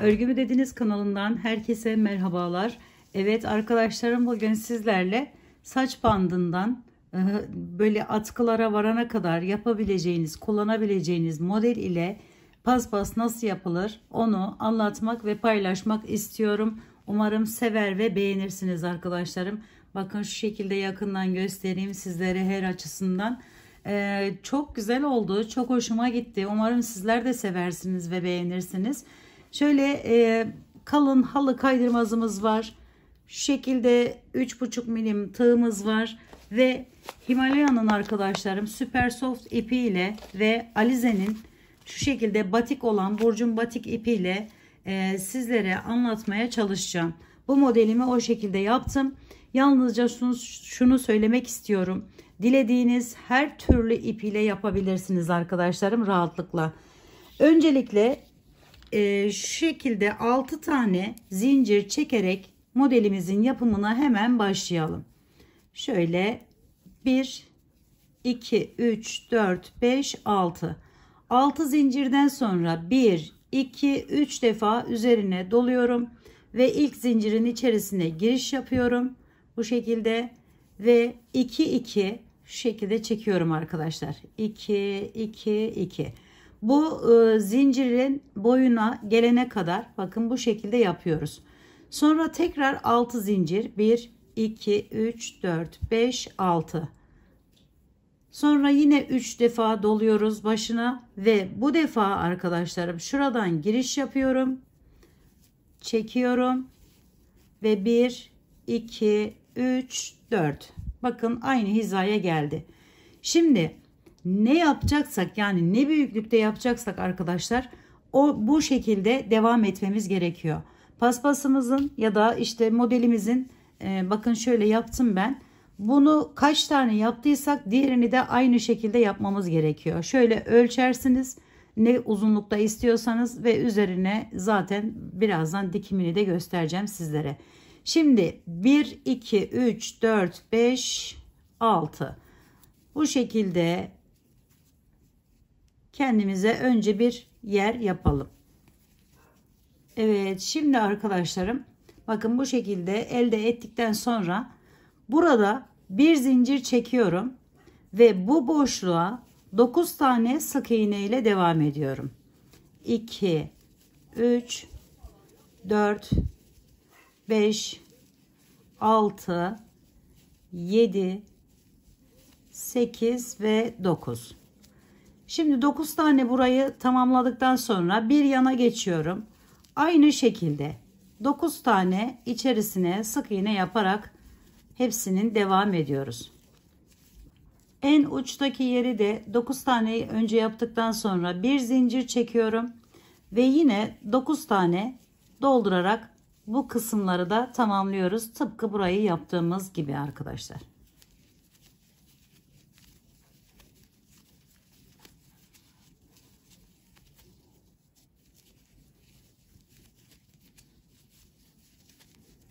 Örgümü Dediniz kanalından herkese merhabalar. Evet arkadaşlarım, bugün sizlerle saç bandından böyle atkılara varana kadar yapabileceğiniz, kullanabileceğiniz model ile paspas nasıl yapılır onu anlatmak ve paylaşmak istiyorum. Umarım sever ve beğenirsiniz arkadaşlarım. Bakın şu şekilde yakından göstereyim sizlere her açısından. Çok güzel oldu. Çok hoşuma gitti. Umarım sizler de seversiniz ve beğenirsiniz. Şöyle kalın halı kaydırmazımız var. Şu şekilde 3,5 milim tığımız var. Ve Himalaya'nın arkadaşlarım Super Soft ipiyle ve Alize'nin şu şekilde batik olan Burcun batik ipiyle sizlere anlatmaya çalışacağım. Bu modelimi o şekilde yaptım. Yalnızca şunu söylemek istiyorum. Dilediğiniz her türlü ip ile yapabilirsiniz arkadaşlarım, rahatlıkla. Öncelikle şu şekilde 6 tane zincir çekerek modelimizin yapımına hemen başlayalım. Şöyle 1, 2, 3, 4, 5, 6. 6 zincirden sonra 1, 2, 3 defa üzerine doluyorum. Ve ilk zincirin içerisine giriş yapıyorum. Bu şekilde ve 2, 2 şu şekilde çekiyorum arkadaşlar. 2, 2, 2. Bu zincirin boyuna gelene kadar bakın bu şekilde yapıyoruz. Sonra tekrar 6 zincir. 1, 2, 3, 4, 5, 6. Sonra yine 3 defa doluyoruz başına ve bu defa arkadaşlarım şuradan giriş yapıyorum. Çekiyorum ve 1, 2, 3, 4. Bakın aynı hizaya geldi. Şimdi ne yapacaksak, yani ne büyüklükte yapacaksak arkadaşlar, bu şekilde devam etmemiz gerekiyor. Paspasımızın ya da işte modelimizin bakın şöyle yaptım ben. Bunu kaç tane yaptıysak diğerini de aynı şekilde yapmamız gerekiyor. Şöyle ölçersiniz ne uzunlukta istiyorsanız ve üzerine zaten birazdan dikimini de göstereceğim sizlere. Şimdi 1, 2, 3, 4, 5, 6. Bu şekilde kendimize önce bir yer yapalım. Evet, şimdi arkadaşlarım bakın bu şekilde elde ettikten sonra burada bir zincir çekiyorum ve bu boşluğa 9 tane sık iğne ile devam ediyorum. 2, 3, 4, 5, 6, 7, 8 ve 9. Şimdi 9 tane burayı tamamladıktan sonra bir yana geçiyorum. Aynı şekilde 9 tane içerisine sık iğne yaparak hepsinin devam ediyoruz. En uçtaki yeri de 9 tane önce yaptıktan sonra bir zincir çekiyorum ve yine 9 tane doldurarak bu kısımları da tamamlıyoruz. Tıpkı burayı yaptığımız gibi arkadaşlar.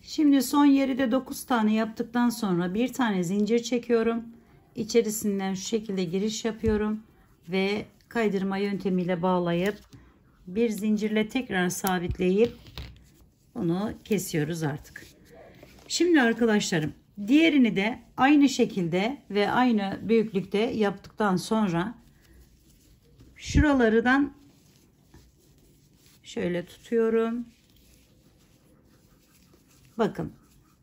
Şimdi son yeri de 9 tane yaptıktan sonra bir tane zincir çekiyorum. İçerisinden şu şekilde giriş yapıyorum ve kaydırma yöntemiyle bağlayıp bir zincirle tekrar sabitleyip bunu kesiyoruz artık. Şimdi arkadaşlarım diğerini de aynı şekilde ve aynı büyüklükte yaptıktan sonra şuralardan şöyle tutuyorum. Bakın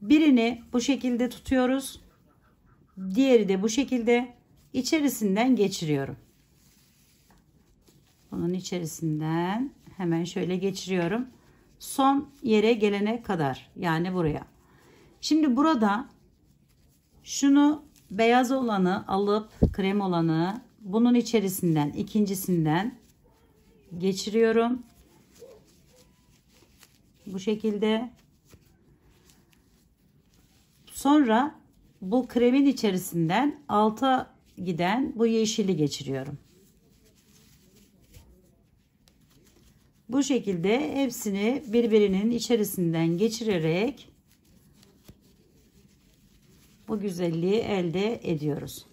birini bu şekilde tutuyoruz. Diğeri de bu şekilde içerisinden geçiriyorum. Bunun içerisinden hemen şöyle geçiriyorum. Son yere gelene kadar, yani buraya. Şimdi burada şunu beyaz olanı alıp krem olanı bunun içerisinden ikincisinden geçiriyorum. Bu şekilde. Sonra bu kremin içerisinden alta giden bu yeşili geçiriyorum. Bu şekilde hepsini birbirinin içerisinden geçirerek bu güzelliği elde ediyoruz.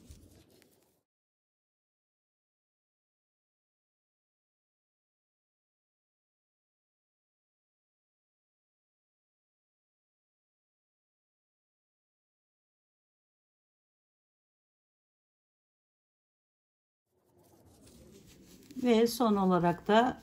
Ve son olarak da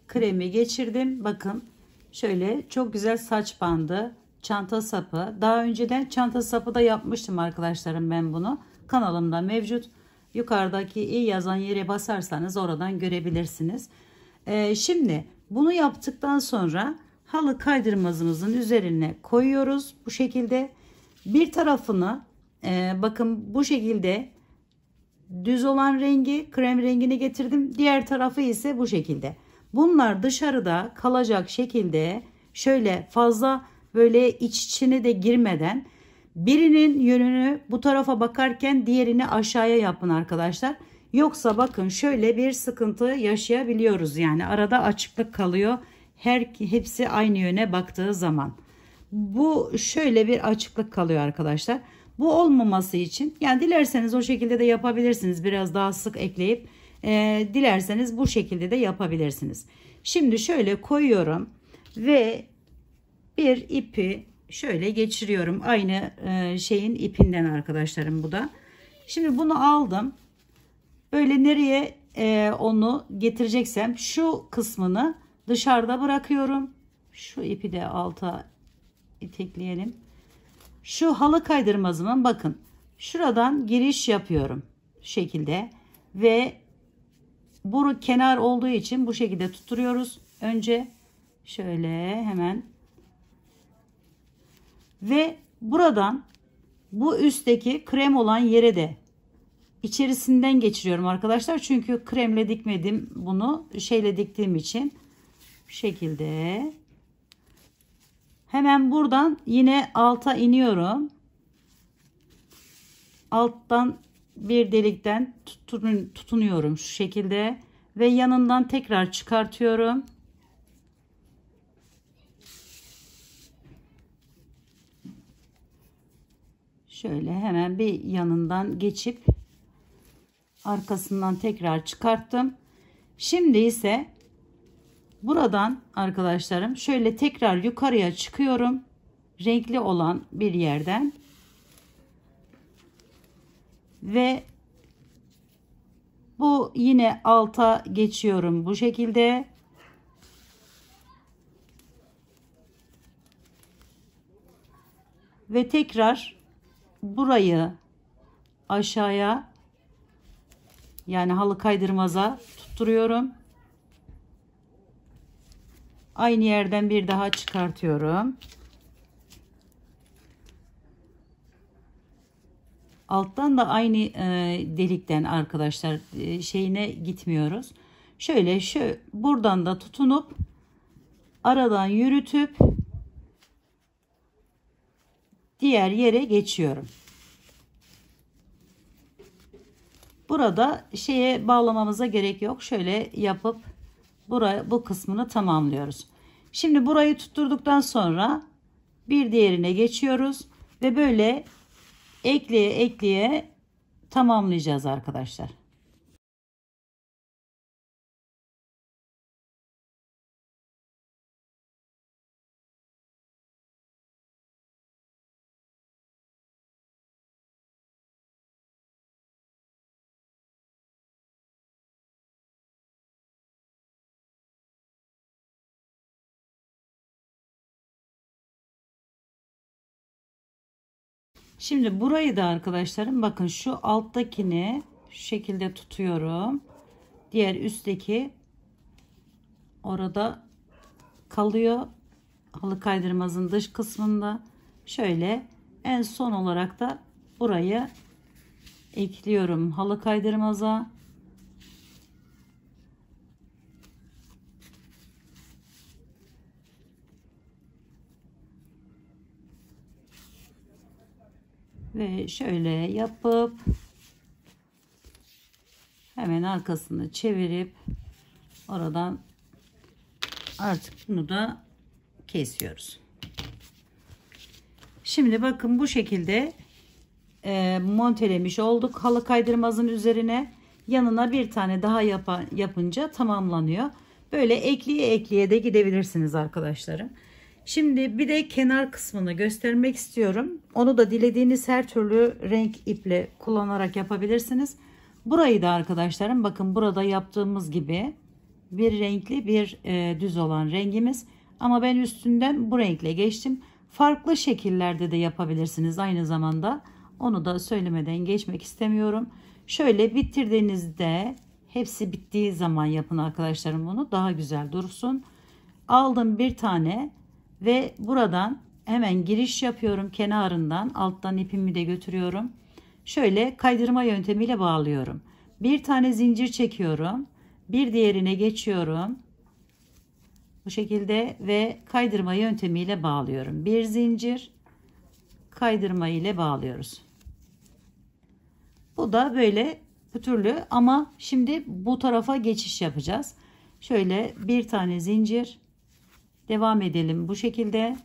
kremi geçirdim. Bakın şöyle çok güzel saç bandı, çanta sapı. Daha önceden çanta sapı da yapmıştım arkadaşlarım, ben bunu. Kanalımda mevcut. Yukarıdaki i yazan yere basarsanız oradan görebilirsiniz. Şimdi bunu yaptıktan sonra halı kaydırmazımızın üzerine koyuyoruz bu şekilde. Bir tarafını bakın bu şekilde düz olan rengi, krem rengini getirdim. Diğer tarafı ise bu şekilde. Bunlar dışarıda kalacak şekilde şöyle fazla böyle iç içine de girmeden birinin yönünü bu tarafa bakarken diğerini aşağıya yapın arkadaşlar. Yoksa bakın şöyle bir sıkıntı yaşayabiliyoruz. Yani arada açıklık kalıyor. Hepsi aynı yöne baktığı zaman. Bu şöyle bir açıklık kalıyor arkadaşlar. Bu olmaması için yani dilerseniz o şekilde de yapabilirsiniz. Biraz daha sık ekleyip dilerseniz bu şekilde de yapabilirsiniz. Şimdi şöyle koyuyorum ve bir ipi şöyle geçiriyorum. Aynı şeyin ipinden arkadaşlarım bu da. Şimdi bunu aldım. Böyle nereye onu getireceksem şu kısmını dışarıda bırakıyorum. Şu ipi de alta itekleyelim. Şu halı kaydırmazımın bakın şuradan giriş yapıyorum şu şekilde ve bu kenar olduğu için bu şekilde tutturuyoruz. Önce şöyle hemen ve buradan bu üstteki krem olan yere de içerisinden geçiriyorum arkadaşlar. Çünkü kremle dikmedim, bunu şeyle diktiğim için bu şekilde. Hemen buradan yine alta iniyorum. Alttan bir delikten tutunuyorum şu şekilde ve yanından tekrar çıkartıyorum. Şöyle hemen bir yanından geçip arkasından tekrar çıkarttım. Şimdi ise buradan arkadaşlarım şöyle tekrar yukarıya çıkıyorum. Renkli olan bir yerden. Ve bu yine alta geçiyorum bu şekilde. Ve tekrar burayı aşağıya yani halı kaydırmaza tutturuyorum. Aynı yerden bir daha çıkartıyorum. Alttan da aynı delikten arkadaşlar şeyine gitmiyoruz. Şöyle buradan da tutunup aradan yürütüp diğer yere geçiyorum. Burada şeye bağlamamıza gerek yok. Şöyle yapıp bu kısmını tamamlıyoruz. Şimdi burayı tutturduktan sonra bir diğerine geçiyoruz ve böyle ekleye ekleye tamamlayacağız arkadaşlar. Şimdi burayı da arkadaşlarım bakın şu alttakini şu şekilde tutuyorum. Diğer üstteki orada kalıyor. Halı kaydırmazın dış kısmında. Şöyle en son olarak da burayı ekliyorum halı kaydırmaza. Ve şöyle yapıp hemen arkasını çevirip oradan artık bunu da kesiyoruz. Şimdi bakın bu şekilde montelemiş olduk halı kaydırmazın üzerine. Yanına bir tane daha yapınca tamamlanıyor. Böyle ekleye ekleye de gidebilirsiniz arkadaşlarım. Şimdi bir de kenar kısmını göstermek istiyorum. Onu da dilediğiniz her türlü renk iple kullanarak yapabilirsiniz. Burayı da arkadaşlarım bakın burada yaptığımız gibi bir renkli bir düz olan rengimiz. Ama ben üstünden bu renkle geçtim. Farklı şekillerde de yapabilirsiniz aynı zamanda. Onu da söylemeden geçmek istemiyorum. Şöyle bitirdiğinizde hepsi bittiği zaman yapın arkadaşlarım, bunu daha güzel dursun. Aldım bir tane ve buradan hemen giriş yapıyorum, kenarından alttan ipimi de götürüyorum. Şöyle kaydırma yöntemiyle bağlıyorum. Bir tane zincir çekiyorum. Bir diğerine geçiyorum. Bu şekilde ve kaydırma yöntemiyle bağlıyorum. Bir zincir, kaydırma ile bağlıyoruz. Bu da böyle bu türlü, ama şimdi bu tarafa geçiş yapacağız. Şöyle bir tane zincir, devam edelim bu şekilde.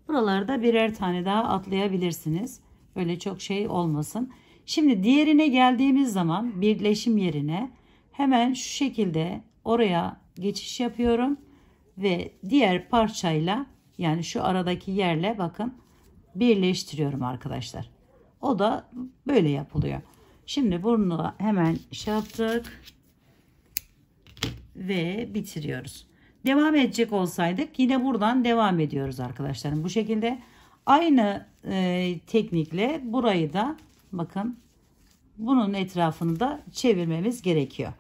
Buralarda birer tane daha atlayabilirsiniz. Böyle çok şey olmasın. Şimdi diğerine geldiğimiz zaman birleşim yerine hemen şu şekilde oraya geçiş yapıyorum ve diğer parçayla, yani şu aradaki yerle bakın birleştiriyorum arkadaşlar. O da böyle yapılıyor. Şimdi bunu hemen şey yaptık ve bitiriyoruz. Devam edecek olsaydık yine buradan devam ediyoruz arkadaşlarım. Bu şekilde aynı teknikle burayı da bakın bunun etrafını da çevirmemiz gerekiyor.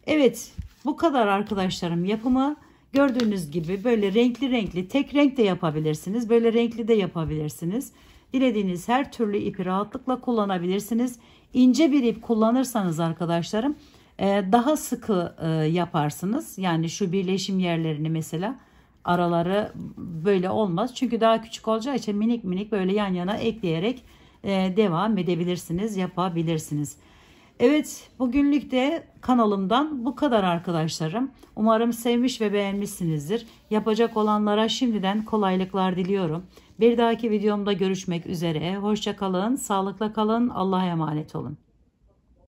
Evet, bu kadar arkadaşlarım yapımı. Gördüğünüz gibi böyle renkli renkli tek renk de yapabilirsiniz. Böyle renkli de yapabilirsiniz. Dilediğiniz her türlü ipi rahatlıkla kullanabilirsiniz. İnce bir ip kullanırsanız arkadaşlarım daha sıkı yaparsınız. Yani şu birleşim yerlerini mesela araları böyle olmaz. Çünkü daha küçük olacağı için minik minik böyle yan yana ekleyerek devam edebilirsiniz, yapabilirsiniz. Evet, bugünlük de kanalımdan bu kadar arkadaşlarım. Umarım sevmiş ve beğenmişsinizdir. Yapacak olanlara şimdiden kolaylıklar diliyorum. Bir dahaki videomda görüşmek üzere. Hoşça kalın, sağlıkla kalın, Allah'a emanet olun.